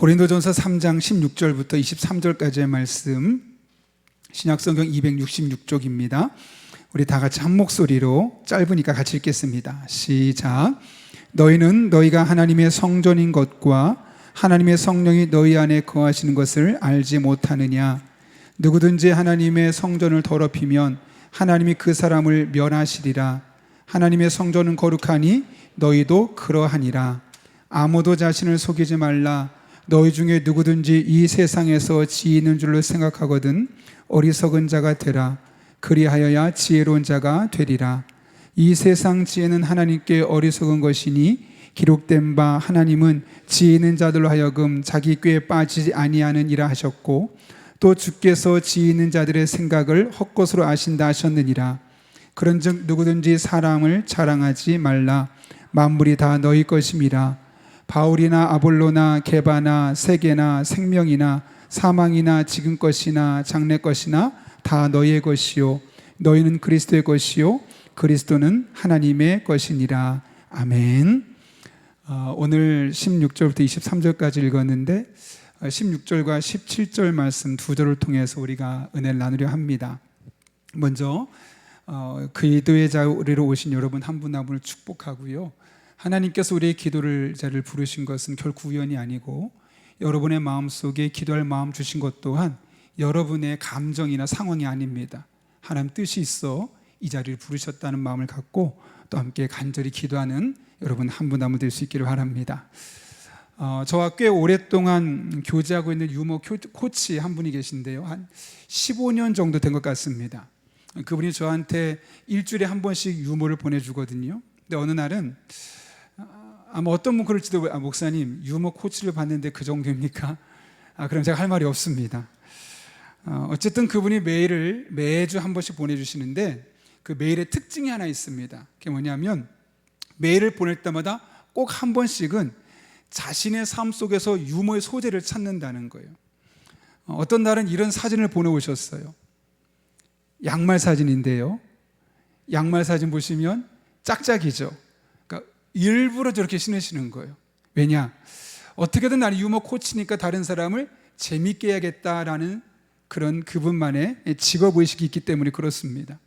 고린도전서 3장 16절부터 23절까지의 말씀, 신약성경 266쪽입니다. 우리 다 같이 한 목소리로, 짧으니까 같이 읽겠습니다. 시작. 너희는 너희가 하나님의 성전인 것과 하나님의 성령이 너희 안에 거하시는 것을 알지 못하느냐? 누구든지 하나님의 성전을 더럽히면 하나님이 그 사람을 멸하시리라. 하나님의 성전은 거룩하니 너희도 그러하니라. 아무도 자신을 속이지 말라. 너희 중에 누구든지 이 세상에서 지혜 있는 줄로 생각하거든 어리석은 자가 되라. 그리하여야 지혜로운 자가 되리라. 이 세상 지혜는 하나님께 어리석은 것이니 기록된 바 하나님은 지혜 있는 자들로 하여금 자기 꾀에 빠지지 아니하는 이라 하셨고, 또 주께서 지혜 있는 자들의 생각을 헛것으로 아신다 하셨느니라. 그런즉 누구든지 사람을 자랑하지 말라. 만물이 다 너희 것임이라. 바울이나 아볼로나 게바나 세계나 생명이나 사망이나 지금 것이나 장래 것이나 다 너희의 것이요 너희는 그리스도의 것이요 그리스도는 하나님의 것이니라. 아멘. 오늘 16절부터 23절까지 읽었는데 16절과 17절 말씀 두 절을 통해서 우리가 은혜를 나누려 합니다. 먼저 기도의 자리로 오신 여러분 한 분 한 분을 축복하고요, 하나님께서 우리의 기도를 자리를 부르신 것은 결코 우연이 아니고 여러분의 마음속에 기도할 마음 주신 것 또한 여러분의 감정이나 상황이 아닙니다. 하나님 뜻이 있어 이 자리를 부르셨다는 마음을 갖고 또 함께 간절히 기도하는 여러분 한 분 한 분 될 수 있기를 바랍니다. 저와 꽤 오랫동안 교제하고 있는 유머 코치 한 분이 계신데요, 한 15년 정도 된 것 같습니다. 그분이 저한테 일주일에 한 번씩 유머를 보내주거든요. 근데 어느 날은 아마 어떤 분 그럴지도, 목사님 유머 코치를 받는데 그 정도입니까? 그럼 제가 할 말이 없습니다. 어쨌든 그분이 메일을 매주 한 번씩 보내주시는데 그 메일의 특징이 하나 있습니다. 그게 뭐냐면 메일을 보낼 때마다 꼭 한 번씩은 자신의 삶 속에서 유머의 소재를 찾는다는 거예요. 어떤 날은 이런 사진을 보내오셨어요. 양말 사진인데요, 양말 사진 보시면 짝짝이죠. 그러니까 일부러 저렇게 신으시는 거예요. 왜냐? 어떻게든 나는 유머 코치니까 다른 사람을 재밌게 해야겠다라는 그런 그분만의 직업의식이 있기 때문에 그렇습니다.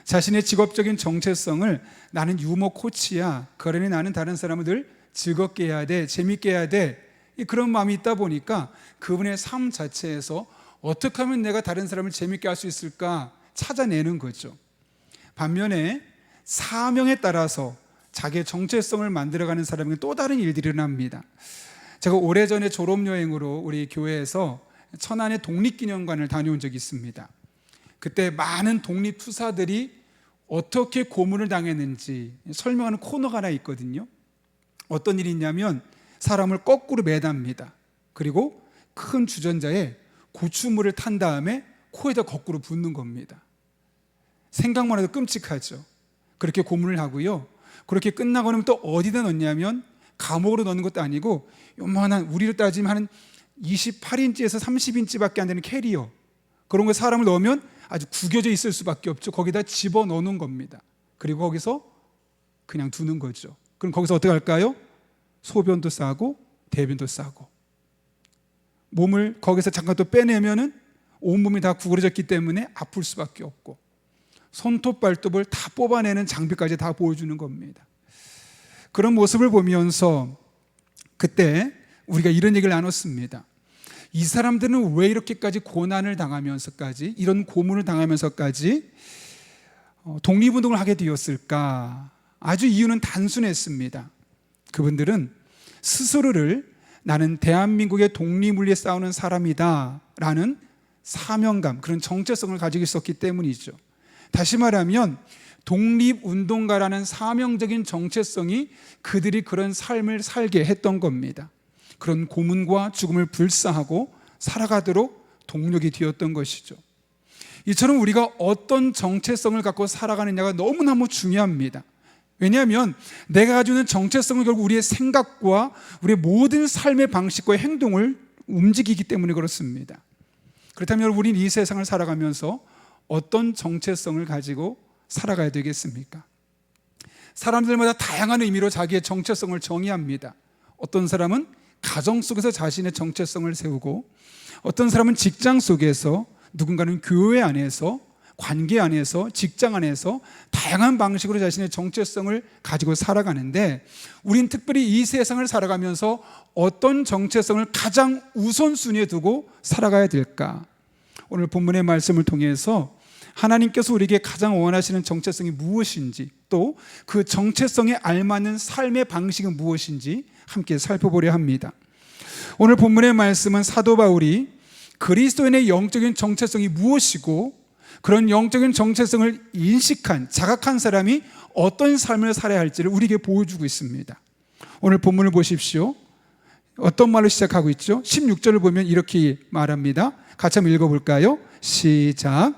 자신의 직업적인 정체성을 나는 유머 코치야, 그러니 나는 다른 사람을 늘 즐겁게 해야 돼, 재밌게 해야 돼, 그런 마음이 있다 보니까 그분의 삶 자체에서 어떻게 하면 내가 다른 사람을 재밌게 할 수 있을까 찾아내는 거죠. 반면에 사명에 따라서 자기의 정체성을 만들어가는 사람에게 또 다른 일들이 일어납니다. 제가 오래전에 졸업여행으로 우리 교회에서 천안의 독립기념관을 다녀온 적이 있습니다. 그때 많은 독립투사들이 어떻게 고문을 당했는지 설명하는 코너가 하나 있거든요. 어떤 일이 있냐면 사람을 거꾸로 매답니다. 그리고 큰 주전자에 고추물을 탄 다음에 코에다 거꾸로 붓는 겁니다. 생각만 해도 끔찍하죠. 그렇게 고문을 하고요, 그렇게 끝나고 나면 또 어디다 넣냐면 감옥으로 넣는 것도 아니고 요만한, 우리로 따지면 한 28인치에서 30인치밖에 안 되는 캐리어, 그런 거 사람을 넣으면 아주 구겨져 있을 수밖에 없죠. 거기다 집어넣는 겁니다. 그리고 거기서 그냥 두는 거죠. 그럼 거기서 어떻게 할까요? 소변도 싸고 대변도 싸고, 몸을 거기서 잠깐 또 빼내면은 온몸이 다 구부러졌기 때문에 아플 수밖에 없고, 손톱 발톱을 다 뽑아내는 장비까지 다 보여주는 겁니다. 그런 모습을 보면서 그때 우리가 이런 얘기를 나눴습니다. 이 사람들은 왜 이렇게까지 고난을 당하면서까지, 이런 고문을 당하면서까지 독립운동을 하게 되었을까? 아주 이유는 단순했습니다. 그분들은 스스로를 나는 대한민국의 독립을 위해 싸우는 사람이다 라는 사명감, 그런 정체성을 가지고 있었기 때문이죠. 다시 말하면 독립운동가라는 사명적인 정체성이 그들이 그런 삶을 살게 했던 겁니다. 그런 고문과 죽음을 불사하고 살아가도록 동력이 되었던 것이죠. 이처럼 우리가 어떤 정체성을 갖고 살아가느냐가 너무너무 중요합니다. 왜냐하면 내가 가지고 있는 정체성은 결국 우리의 생각과 우리의 모든 삶의 방식과 행동을 움직이기 때문에 그렇습니다. 그렇다면 우리는 이 세상을 살아가면서 어떤 정체성을 가지고 살아가야 되겠습니까? 사람들마다 다양한 의미로 자기의 정체성을 정의합니다. 어떤 사람은 가정 속에서 자신의 정체성을 세우고, 어떤 사람은 직장 속에서, 누군가는 교회 안에서, 관계 안에서, 직장 안에서 다양한 방식으로 자신의 정체성을 가지고 살아가는데, 우린 특별히 이 세상을 살아가면서 어떤 정체성을 가장 우선순위에 두고 살아가야 될까? 오늘 본문의 말씀을 통해서 하나님께서 우리에게 가장 원하시는 정체성이 무엇인지, 또 그 정체성에 알맞는 삶의 방식은 무엇인지 함께 살펴보려 합니다. 오늘 본문의 말씀은 사도 바울이 그리스도인의 영적인 정체성이 무엇이고, 그런 영적인 정체성을 인식한, 자각한 사람이 어떤 삶을 살아야 할지를 우리에게 보여주고 있습니다. 오늘 본문을 보십시오. 어떤 말로 시작하고 있죠? 16절을 보면 이렇게 말합니다. 같이 한번 읽어볼까요? 시작.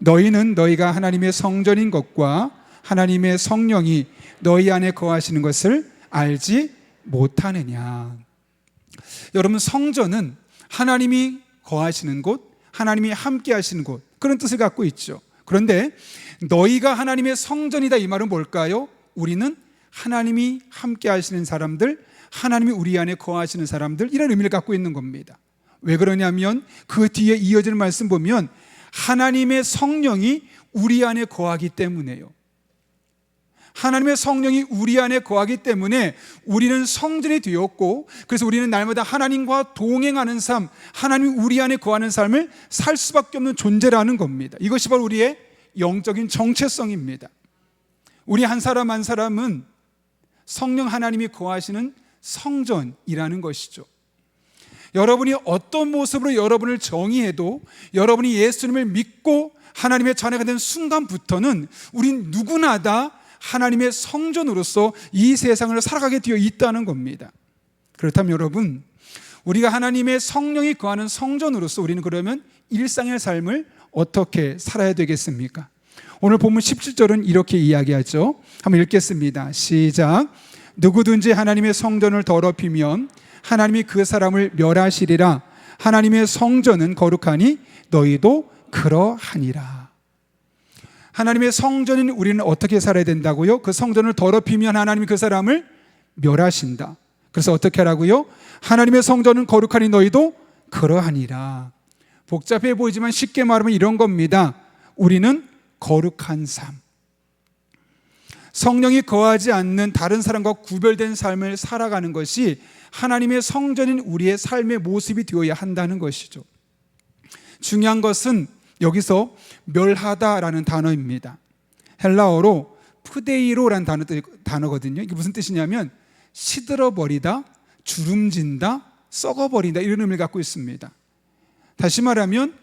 너희는 너희가 하나님의 성전인 것과 하나님의 성령이 너희 안에 거하시는 것을 알지 못하느냐. 여러분, 성전은 하나님이 거하시는 곳, 하나님이 함께 하시는 곳, 그런 뜻을 갖고 있죠. 그런데 너희가 하나님의 성전이다, 이 말은 뭘까요? 우리는 하나님이 함께 하시는 사람들, 하나님이 우리 안에 거하시는 사람들, 이런 의미를 갖고 있는 겁니다. 왜 그러냐면 그 뒤에 이어지는 말씀 보면 하나님의 성령이 우리 안에 거하기 때문에요. 하나님의 성령이 우리 안에 거하기 때문에 우리는 성전이 되었고, 그래서 우리는 날마다 하나님과 동행하는 삶, 하나님이 우리 안에 거하는 삶을 살 수밖에 없는 존재라는 겁니다. 이것이 바로 우리의 영적인 정체성입니다. 우리 한 사람 한 사람은 성령 하나님이 거하시는 성전이라는 것이죠. 여러분이 어떤 모습으로 여러분을 정의해도, 여러분이 예수님을 믿고 하나님의 자녀가 된 순간부터는 우린 누구나 다 하나님의 성전으로서 이 세상을 살아가게 되어 있다는 겁니다. 그렇다면 여러분, 우리가 하나님의 성령이 거하는 성전으로서 우리는 그러면 일상의 삶을 어떻게 살아야 되겠습니까? 오늘 본문 17절은 이렇게 이야기하죠. 한번 읽겠습니다. 시작. 누구든지 하나님의 성전을 더럽히면 하나님이 그 사람을 멸하시리라. 하나님의 성전은 거룩하니 너희도 그러하니라. 하나님의 성전인 우리는 어떻게 살아야 된다고요? 그 성전을 더럽히면 하나님이 그 사람을 멸하신다. 그래서 어떻게 하라고요? 하나님의 성전은 거룩하니 너희도 그러하니라. 복잡해 보이지만 쉽게 말하면 이런 겁니다. 우리는 거룩한 삶, 성령이 거하지 않는 다른 사람과 구별된 삶을 살아가는 것이 하나님의 성전인 우리의 삶의 모습이 되어야 한다는 것이죠. 중요한 것은 여기서 멸하다라는 단어입니다. 헬라어로 푸데이로라는 단어거든요. 이게 무슨 뜻이냐면 시들어버리다, 주름진다, 썩어버린다, 이런 의미를 갖고 있습니다. 다시 말하면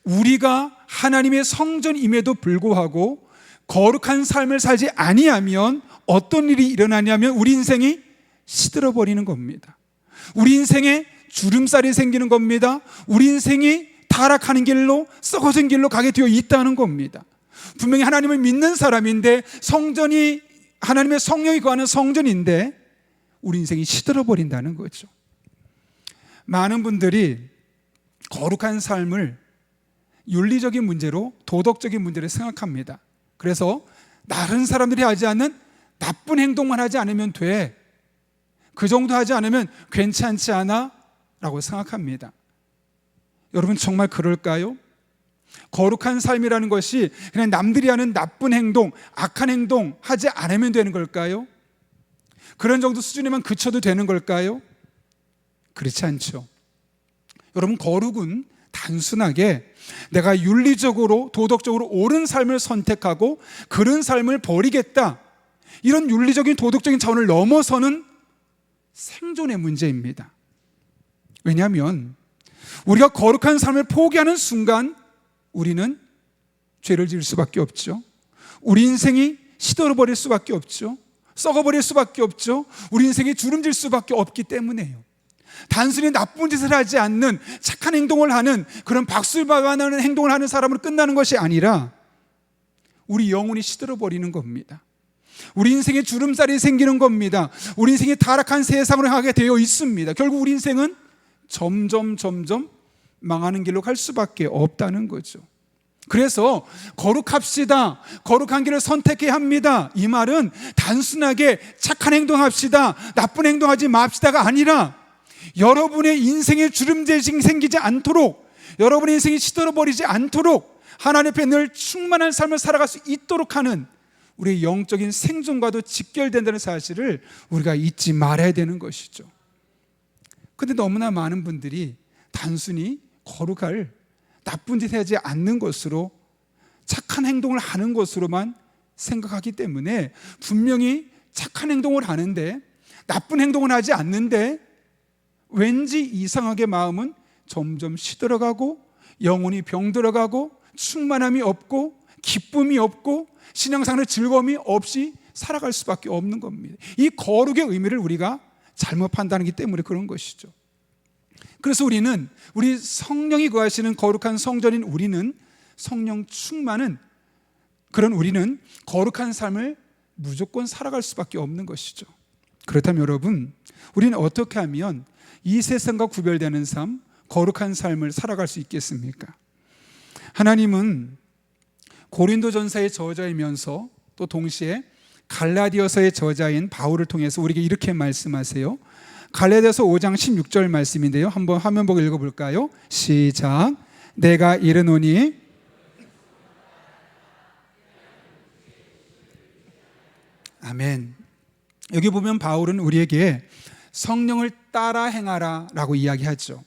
우리가 하나님의 성전임에도 불구하고 거룩한 삶을 살지 아니하면 어떤 일이 일어나냐면 우리 인생이 시들어버리는 겁니다. 우리 인생에 주름살이 생기는 겁니다. 우리 인생이 타락하는 길로, 썩어진 길로 가게 되어 있다는 겁니다. 분명히 하나님을 믿는 사람인데, 성전이 하나님의 성령이 거하는 성전인데 우리 인생이 시들어버린다는 거죠. 많은 분들이 거룩한 삶을 윤리적인 문제로, 도덕적인 문제로 생각합니다. 그래서 다른 사람들이 하지 않는 나쁜 행동만 하지 않으면 돼, 그 정도 하지 않으면 괜찮지 않아? 라고 생각합니다. 여러분, 정말 그럴까요? 거룩한 삶이라는 것이 그냥 남들이 하는 나쁜 행동, 악한 행동 하지 않으면 되는 걸까요? 그런 정도 수준에만 그쳐도 되는 걸까요? 그렇지 않죠. 여러분, 거룩은 단순하게 내가 윤리적으로, 도덕적으로 옳은 삶을 선택하고 그런 삶을 버리겠다, 이런 윤리적인, 도덕적인 차원을 넘어서는 생존의 문제입니다. 왜냐하면 우리가 거룩한 삶을 포기하는 순간 우리는 죄를 지을 수밖에 없죠. 우리 인생이 시들어버릴 수밖에 없죠. 썩어버릴 수밖에 없죠. 우리 인생이 주름질 수밖에 없기 때문에요. 단순히 나쁜 짓을 하지 않는, 착한 행동을 하는, 그런 박술바가는 행동을 하는 사람으로 끝나는 것이 아니라 우리 영혼이 시들어버리는 겁니다. 우리 인생에 주름살이 생기는 겁니다. 우리 인생이 타락한 세상으로 가게 되어 있습니다. 결국 우리 인생은 점점 망하는 길로 갈 수밖에 없다는 거죠. 그래서 거룩합시다, 거룩한 길을 선택해야 합니다, 이 말은 단순하게 착한 행동합시다, 나쁜 행동하지 맙시다가 아니라 여러분의 인생에 주름대징 생기지 않도록, 여러분의 인생이 시들어버리지 않도록 하나님 앞에 늘 충만한 삶을 살아갈 수 있도록 하는 우리의 영적인 생존과도 직결된다는 사실을 우리가 잊지 말아야 되는 것이죠. 그런데 너무나 많은 분들이 단순히 거룩할 나쁜 짓 하지 않는 것으로, 착한 행동을 하는 것으로만 생각하기 때문에 분명히 착한 행동을 하는데 나쁜 행동을 하지 않는데 왠지 이상하게 마음은 점점 시들어가고 영혼이 병들어가고 충만함이 없고 기쁨이 없고 신앙생활의 즐거움이 없이 살아갈 수밖에 없는 겁니다. 이 거룩의 의미를 우리가 잘못 판단하기 때문에 그런 것이죠. 그래서 우리 성령이 거하시는 거룩한 성전인 우리는, 성령 충만은 그런 우리는 거룩한 삶을 무조건 살아갈 수밖에 없는 것이죠. 그렇다면 여러분, 우리는 어떻게 하면 이 세상과 구별되는 삶, 거룩한 삶을 살아갈 수 있겠습니까? 하나님은 고린도전서의 저자이면서 또 동시에 갈라디아서의 저자인 바울을 통해서 우리에게 이렇게 말씀하세요. 갈라디아서 5장 16절 말씀인데요, 한번 화면 보고 읽어볼까요? 시작. 내가 이르노니 아멘. 여기 보면 바울은 우리에게 성령을 따라 행하라 라고 이야기하죠.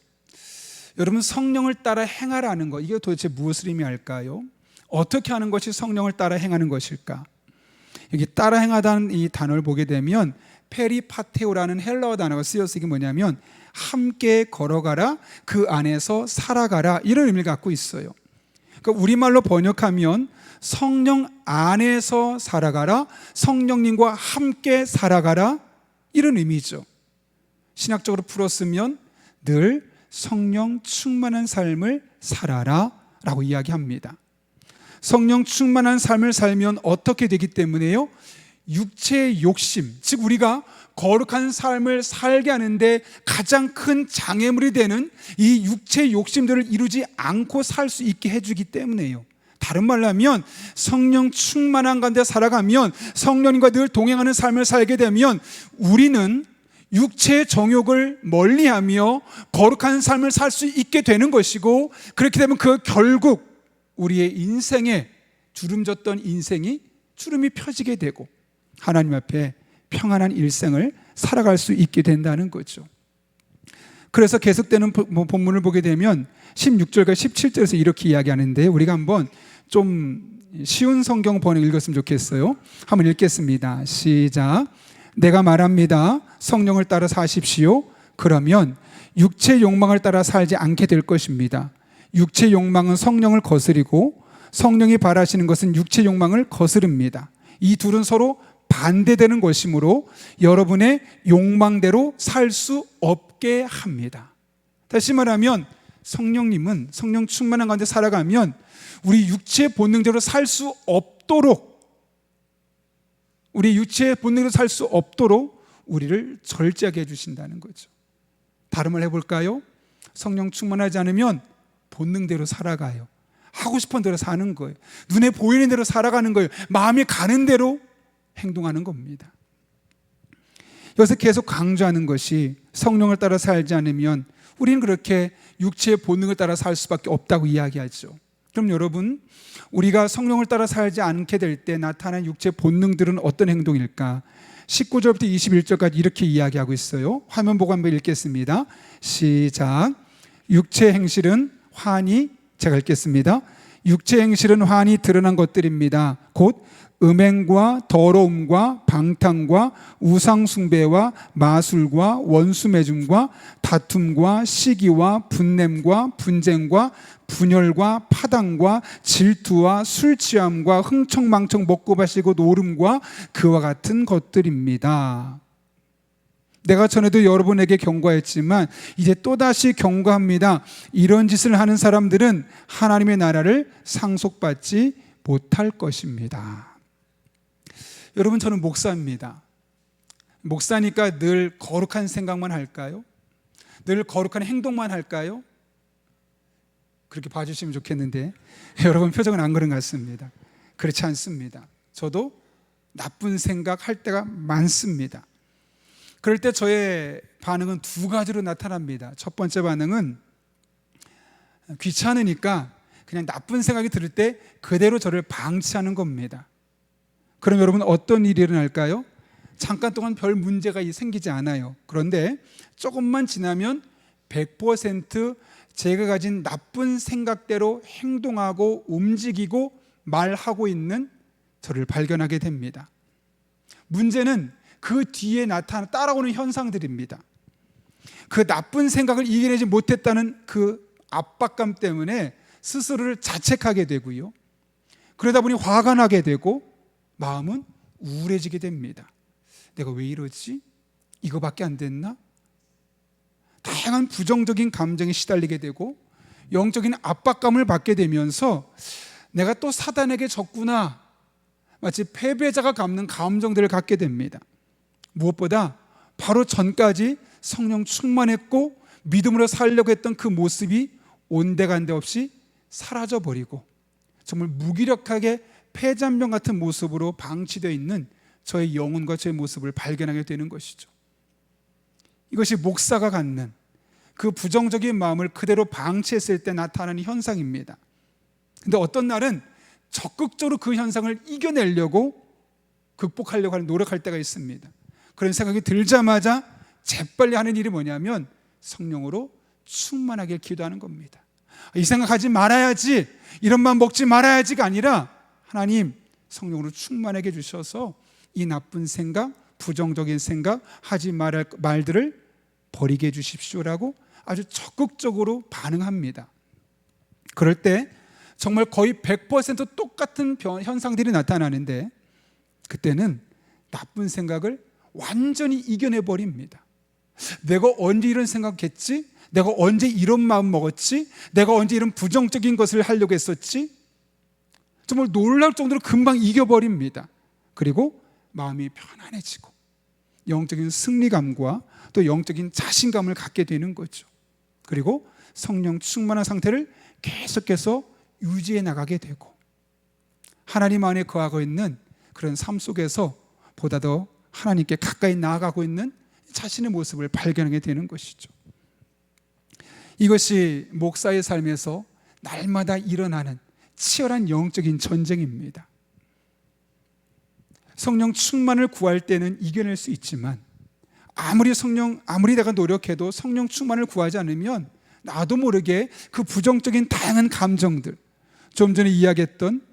여러분, 성령을 따라 행하라는 것, 이게 도대체 무엇을 의미할까요? 어떻게 하는 것이 성령을 따라 행하는 것일까? 여기 따라 행하다는 이 단어를 보게 되면 페리파테오라는 헬라어 단어가 쓰여서 이게 뭐냐면 함께 걸어가라, 그 안에서 살아가라, 이런 의미를 갖고 있어요. 그러니까 우리말로 번역하면 성령 안에서 살아가라, 성령님과 함께 살아가라, 이런 의미죠. 신학적으로 풀었으면 늘 성령 충만한 삶을 살아라 라고 이야기합니다. 성령 충만한 삶을 살면 어떻게 되기 때문에요? 육체의 욕심, 즉 우리가 거룩한 삶을 살게 하는데 가장 큰 장애물이 되는 이 육체의 욕심들을 이루지 않고 살 수 있게 해주기 때문에요. 다른 말로 하면 성령 충만한 가운데 살아가면, 성령님과 늘 동행하는 삶을 살게 되면 우리는 육체의 정욕을 멀리하며 거룩한 삶을 살 수 있게 되는 것이고, 그렇게 되면 그 결국 우리의 인생에 주름졌던 인생이 주름이 펴지게 되고 하나님 앞에 평안한 일생을 살아갈 수 있게 된다는 거죠. 그래서 계속되는 본문을 보게 되면 16절과 17절에서 이렇게 이야기하는데, 우리가 한번 좀 쉬운 성경 번역 읽었으면 좋겠어요. 한번 읽겠습니다. 시작. 내가 말합니다. 성령을 따라 사십시오. 그러면 육체 욕망을 따라 살지 않게 될 것입니다. 육체 욕망은 성령을 거스리고 성령이 바라시는 것은 육체 욕망을 거스릅니다. 이 둘은 서로 반대되는 것이므로 여러분의 욕망대로 살 수 없게 합니다. 다시 말하면 성령님은 성령 충만한 가운데 살아가면 우리 육체의 본능대로 살 수 없도록, 우리 육체의 본능대로 살 수 없도록 우리를 절제하게 해주신다는 거죠. 다른 말 해볼까요? 성령 충만하지 않으면 본능대로 살아가요. 하고 싶은 대로 사는 거예요. 눈에 보이는 대로 살아가는 거예요. 마음이 가는 대로 행동하는 겁니다. 여기서 계속 강조하는 것이 성령을 따라 살지 않으면 우리는 그렇게 육체의 본능을 따라 살 수밖에 없다고 이야기하죠. 그럼 여러분, 우리가 성령을 따라 살지 않게 될 때 나타난 육체의 본능들은 어떤 행동일까? 19절부터 21절까지 이렇게 이야기하고 있어요. 화면 보고 한번 읽겠습니다. 시작. 육체 행실은 환히, 제가 읽겠습니다. 육체 행실은 환히 드러난 것들입니다. 곧 음행과 더러움과 방탕과 우상숭배와 마술과 원수매줌과 다툼과 시기와 분냄과 분쟁과 분열과 파당과 질투와 술취함과 흥청망청 먹고 마시고 노름과 그와 같은 것들입니다. 내가 전에도 여러분에게 경고했지만 이제 또다시 경고합니다. 이런 짓을 하는 사람들은 하나님의 나라를 상속받지 못할 것입니다. 여러분, 저는 목사입니다. 목사니까 늘 거룩한 생각만 할까요? 늘 거룩한 행동만 할까요? 그렇게 봐주시면 좋겠는데 여러분 표정은 안 그런 것 같습니다. 그렇지 않습니다. 저도 나쁜 생각 할 때가 많습니다. 그럴 때 저의 반응은 두 가지로 나타납니다. 첫 번째 반응은 귀찮으니까 그냥 나쁜 생각이 들 때 그대로 저를 방치하는 겁니다. 그럼 여러분 어떤 일이 일어날까요? 잠깐 동안 별 문제가 생기지 않아요. 그런데 조금만 지나면 100% 제가 가진 나쁜 생각대로 행동하고 움직이고 말하고 있는 저를 발견하게 됩니다. 문제는 그 뒤에 따라오는 현상들입니다. 그 나쁜 생각을 이겨내지 못했다는 그 압박감 때문에 스스로를 자책하게 되고요. 그러다 보니 화가 나게 되고 마음은 우울해지게 됩니다. 내가 왜 이러지? 이거밖에 안 됐나? 다양한 부정적인 감정에 시달리게 되고 영적인 압박감을 받게 되면서 내가 또 사단에게 졌구나, 마치 패배자가 갖는 감정들을 갖게 됩니다. 무엇보다 바로 전까지 성령 충만했고 믿음으로 살려고 했던 그 모습이 온데간데 없이 사라져버리고 정말 무기력하게 폐잔병 같은 모습으로 방치되어 있는 저의 영혼과 저의 모습을 발견하게 되는 것이죠. 이것이 목사가 갖는 그 부정적인 마음을 그대로 방치했을 때 나타나는 현상입니다. 근데 어떤 날은 적극적으로 그 현상을 이겨내려고 극복하려고 노력할 때가 있습니다. 그런 생각이 들자마자 재빨리 하는 일이 뭐냐면 성령으로 충만하게 기도하는 겁니다. 이 생각하지 말아야지, 이런 맘 먹지 말아야지가 아니라 하나님 성령으로 충만하게 해주셔서 이 나쁜 생각, 부정적인 생각, 하지 말할 말들을 버리게 해주십시오라고 아주 적극적으로 반응합니다. 그럴 때 정말 거의 100% 똑같은 현상들이 나타나는데 그때는 나쁜 생각을 완전히 이겨내버립니다. 내가 언제 이런 생각했지? 내가 언제 이런 마음 먹었지? 내가 언제 이런 부정적인 것을 하려고 했었지? 정말 놀랄 정도로 금방 이겨버립니다. 그리고 마음이 편안해지고 영적인 승리감과 또 영적인 자신감을 갖게 되는 거죠. 그리고 성령 충만한 상태를 계속해서 유지해 나가게 되고 하나님 안에 거하고 있는 그런 삶 속에서 보다 더 하나님께 가까이 나아가고 있는 자신의 모습을 발견하게 되는 것이죠. 이것이 목사의 삶에서 날마다 일어나는 치열한 영적인 전쟁입니다. 성령 충만을 구할 때는 이겨낼 수 있지만 아무리 내가 노력해도 성령 충만을 구하지 않으면 나도 모르게 그 부정적인 다양한 감정들, 좀 전에 이야기했던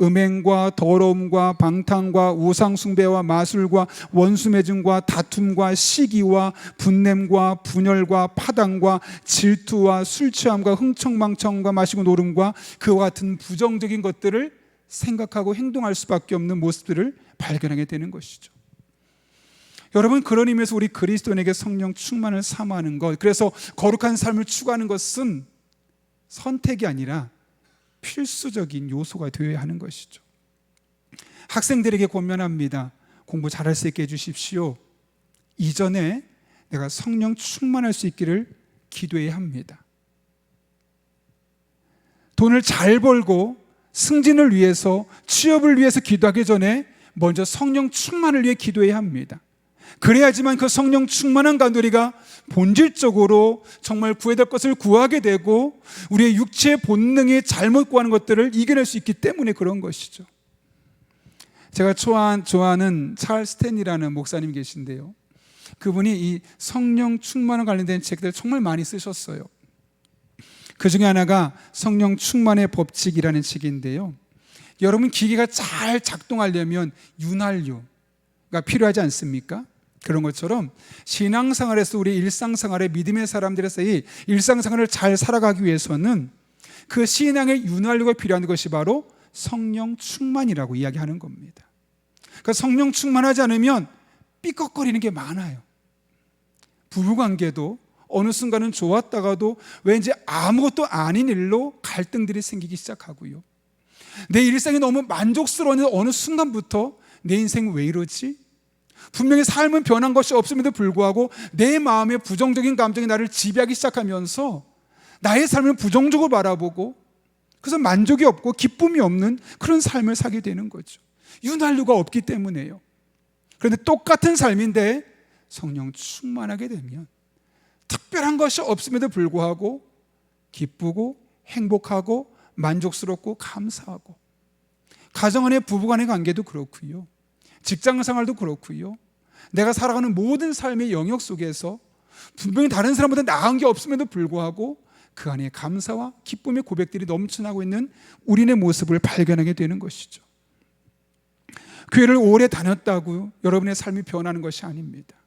음행과 더러움과 방탕과 우상숭배와 마술과 원수매증과 다툼과 시기와 분냄과 분열과 파당과 질투와 술취함과 흥청망청과 마시고 노름과 그와 같은 부정적인 것들을 생각하고 행동할 수밖에 없는 모습들을 발견하게 되는 것이죠. 여러분, 그런 의미에서 우리 그리스도인에게 성령 충만을 사모하는 것, 그래서 거룩한 삶을 추구하는 것은 선택이 아니라 필수적인 요소가 되어야 하는 것이죠. 학생들에게 권면합니다. 공부 잘할 수 있게 해주십시오. 이전에 내가 성령 충만할 수 있기를 기도해야 합니다. 돈을 잘 벌고 승진을 위해서, 취업을 위해서 기도하기 전에 먼저 성령 충만을 위해 기도해야 합니다. 그래야지만 그 성령 충만한 간우리가 본질적으로 정말 구해야 될 것을 구하게 되고 우리의 육체의 본능이 잘못 구하는 것들을 이겨낼 수 있기 때문에 그런 것이죠. 제가 좋아하는 찰스 스탠이라는 목사님이 계신데요, 그분이 이 성령 충만과 관련된 책들을 정말 많이 쓰셨어요. 그 중에 하나가 성령 충만의 법칙이라는 책인데요, 여러분, 기계가 잘 작동하려면 윤활유가 필요하지 않습니까? 그런 것처럼 신앙생활에서 우리 일상생활에 믿음의 사람들에서 이 일상생활을 잘 살아가기 위해서는 그 신앙의 윤활유가 필요한 것이 바로 성령 충만이라고 이야기하는 겁니다. 그러니까 성령 충만하지 않으면 삐걱거리는 게 많아요. 부부관계도 어느 순간은 좋았다가도 왠지 아무것도 아닌 일로 갈등들이 생기기 시작하고요, 내 일상이 너무 만족스러운 어느 순간부터 내 인생 왜 이러지? 분명히 삶은 변한 것이 없음에도 불구하고 내 마음의 부정적인 감정이 나를 지배하기 시작하면서 나의 삶을 부정적으로 바라보고 그래서 만족이 없고 기쁨이 없는 그런 삶을 살게 되는 거죠. 윤활유가 없기 때문에요. 그런데 똑같은 삶인데 성령 충만하게 되면 특별한 것이 없음에도 불구하고 기쁘고 행복하고 만족스럽고 감사하고, 가정 안의 부부간의 관계도 그렇고요, 직장 생활도 그렇고요, 내가 살아가는 모든 삶의 영역 속에서 분명히 다른 사람보다 나은 게 없음에도 불구하고 그 안에 감사와 기쁨의 고백들이 넘쳐나고 있는 우리의 모습을 발견하게 되는 것이죠. 교회를 오래 다녔다고 여러분의 삶이 변하는 것이 아닙니다.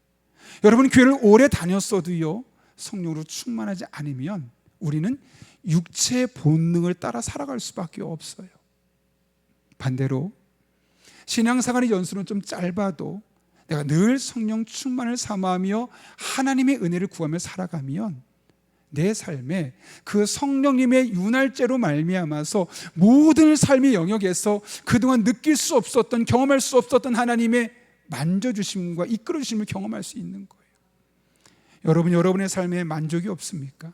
여러분이 교회를 오래 다녔어도요, 성령으로 충만하지 않으면 우리는 육체의 본능을 따라 살아갈 수밖에 없어요. 반대로 신앙생활의 연수는 좀 짧아도 내가 늘 성령 충만을 사모하며 하나님의 은혜를 구하며 살아가면 내 삶에 그 성령님의 윤활제로 말미암아서 모든 삶의 영역에서 그동안 느낄 수 없었던, 경험할 수 없었던 하나님의 만져주심과 이끌어주심을 경험할 수 있는 거예요. 여러분의 삶에 만족이 없습니까?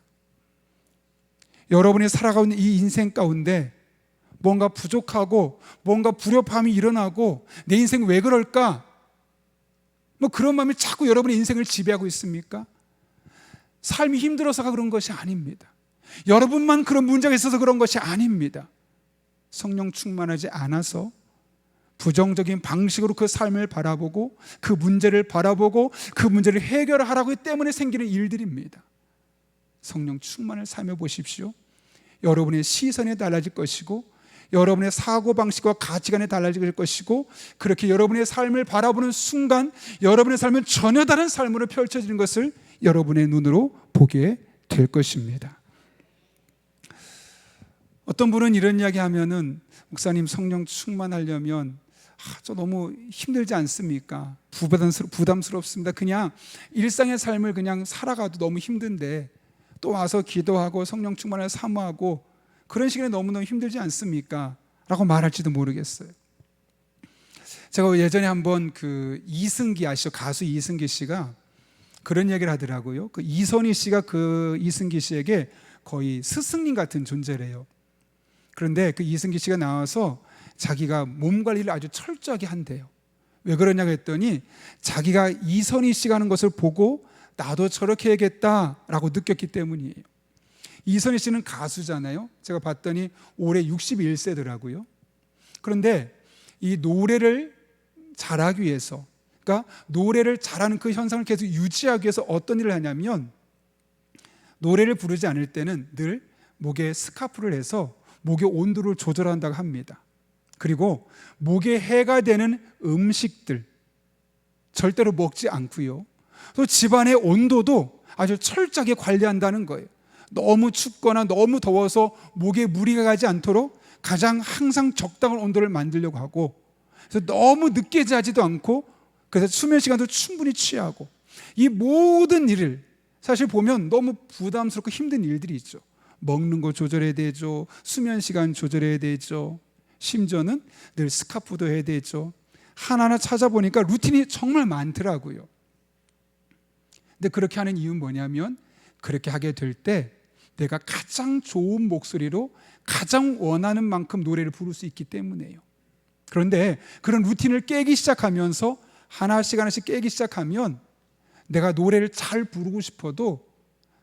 여러분이 살아가는 이 인생 가운데 뭔가 부족하고 뭔가 불협화음이 일어나고 내 인생 왜 그럴까? 그런 마음이 자꾸 여러분의 인생을 지배하고 있습니까? 삶이 힘들어서가 그런 것이 아닙니다. 여러분만 그런 문제가 있어서 그런 것이 아닙니다. 성령 충만하지 않아서 부정적인 방식으로 그 삶을 바라보고 그 문제를 바라보고 그 문제를 해결하라고 하기 때문에 생기는 일들입니다. 성령 충만을 삼아 보십시오. 여러분의 시선이 달라질 것이고 여러분의 사고방식과 가치관이 달라질 것이고, 그렇게 여러분의 삶을 바라보는 순간 여러분의 삶은 전혀 다른 삶으로 펼쳐지는 것을 여러분의 눈으로 보게 될 것입니다. 어떤 분은 이런 이야기 하면은, 목사님 성령 충만하려면 저 너무 힘들지 않습니까? 부담스럽습니다. 그냥 일상의 삶을 그냥 살아가도 너무 힘든데 또 와서 기도하고 성령 충만을 사모하고 그런 시간에 너무너무 힘들지 않습니까? 라고 말할지도 모르겠어요. 제가 예전에 한번 그 이승기 아시죠? 가수 이승기 씨가 그런 얘기를 하더라고요. 그 이선희 씨가 그 이승기 씨에게 거의 스승님 같은 존재래요. 그런데 그 이승기 씨가 나와서 자기가 몸 관리를 아주 철저하게 한대요. 왜 그러냐고 했더니 자기가 이선희 씨가 하는 것을 보고 나도 저렇게 해야겠다라고 느꼈기 때문이에요. 이선희 씨는 가수잖아요. 제가 봤더니 올해 61세더라고요. 그런데 이 노래를 잘하기 위해서, 그러니까 노래를 잘하는 그 현상을 계속 유지하기 위해서 어떤 일을 하냐면, 노래를 부르지 않을 때는 늘 목에 스카프를 해서 목의 온도를 조절한다고 합니다. 그리고 목에 해가 되는 음식들 절대로 먹지 않고요, 또 집안의 온도도 아주 철저하게 관리한다는 거예요. 너무 춥거나 너무 더워서 목에 무리가 가지 않도록 가장 항상 적당한 온도를 만들려고 하고, 그래서 너무 늦게 자지도 않고, 그래서 수면 시간도 충분히 취하고, 이 모든 일을 사실 보면 너무 부담스럽고 힘든 일들이 있죠. 먹는 거 조절해야 되죠, 수면 시간 조절해야 되죠, 심지어는 늘 스카프도 해야 되죠. 하나하나 찾아보니까 루틴이 정말 많더라고요. 근데 그렇게 하는 이유는 뭐냐면, 그렇게 하게 될 때 내가 가장 좋은 목소리로 가장 원하는 만큼 노래를 부를 수 있기 때문이에요. 그런데 그런 루틴을 깨기 시작하면서 하나씩 깨기 시작하면 내가 노래를 잘 부르고 싶어도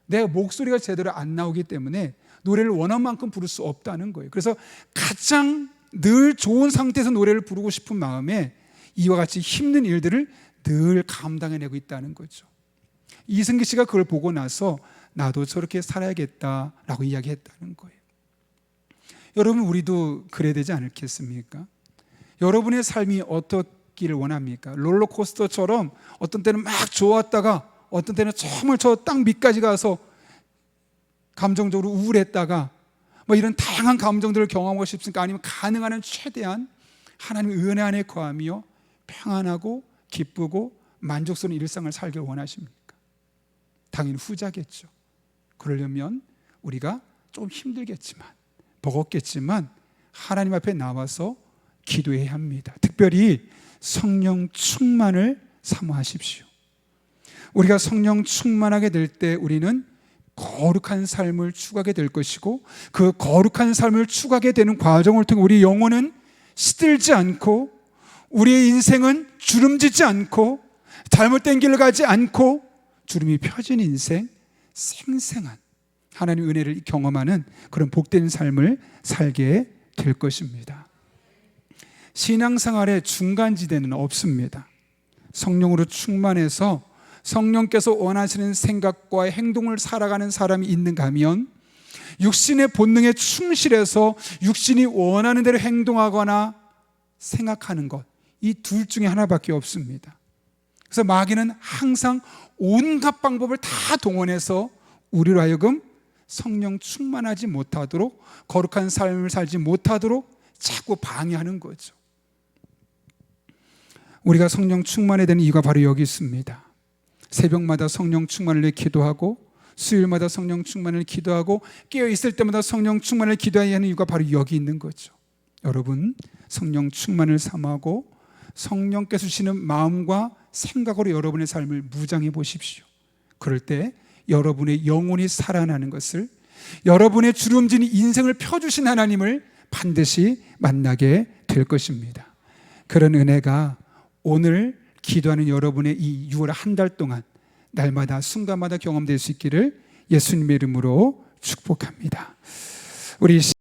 내 목소리가 제대로 안 나오기 때문에 노래를 원한 만큼 부를 수 없다는 거예요. 그래서 가장 늘 좋은 상태에서 노래를 부르고 싶은 마음에 이와 같이 힘든 일들을 늘 감당해내고 있다는 거죠. 이승기 씨가 그걸 보고 나서 나도 저렇게 살아야겠다라고 이야기했다는 거예요. 여러분, 우리도 그래야 되지 않겠습니까? 여러분의 삶이 어떻기를 원합니까? 롤러코스터처럼 어떤 때는 막 좋았다가 어떤 때는 정말 저 땅 밑까지 가서 감정적으로 우울했다가 이런 다양한 감정들을 경험하고 싶습니까? 아니면 가능한 한 최대한 하나님의 은혜 안에 거하며 평안하고 기쁘고 만족스러운 일상을 살길 원하십니까? 당연히 후자겠죠. 그러려면 우리가 좀 힘들겠지만, 버겁겠지만 하나님 앞에 나와서 기도해야 합니다. 특별히 성령 충만을 사모하십시오. 우리가 성령 충만하게 될 때 우리는 거룩한 삶을 추구하게 될 것이고, 그 거룩한 삶을 추구하게 되는 과정을 통해 우리 영혼은 시들지 않고, 우리의 인생은 주름지지 않고, 잘못된 길을 가지 않고 주름이 펴진 인생, 생생한 하나님의 은혜를 경험하는 그런 복된 삶을 살게 될 것입니다. 신앙생활에 중간지대는 없습니다. 성령으로 충만해서 성령께서 원하시는 생각과 행동을 살아가는 사람이 있는가 하면, 육신의 본능에 충실해서 육신이 원하는 대로 행동하거나 생각하는 것, 이 둘 중에 하나밖에 없습니다. 그래서 마귀는 항상 온갖 방법을 다 동원해서 우리로 하여금 성령 충만하지 못하도록, 거룩한 삶을 살지 못하도록 자꾸 방해하는 거죠. 우리가 성령 충만해야 되는 이유가 바로 여기 있습니다. 새벽마다 성령 충만을 위해 기도하고, 수요일마다 성령 충만을 기도하고, 깨어있을 때마다 성령 충만을 기도해야 하는 이유가 바로 여기 있는 거죠. 여러분, 성령 충만을 삼하고 성령께서 주시는 마음과 생각으로 여러분의 삶을 무장해 보십시오. 그럴 때 여러분의 영혼이 살아나는 것을, 여러분의 주름진 인생을 펴주신 하나님을 반드시 만나게 될 것입니다. 그런 은혜가 오늘 기도하는 여러분의 이 6월 한 달 동안 날마다 순간마다 경험될 수 있기를 예수님의 이름으로 축복합니다. 우리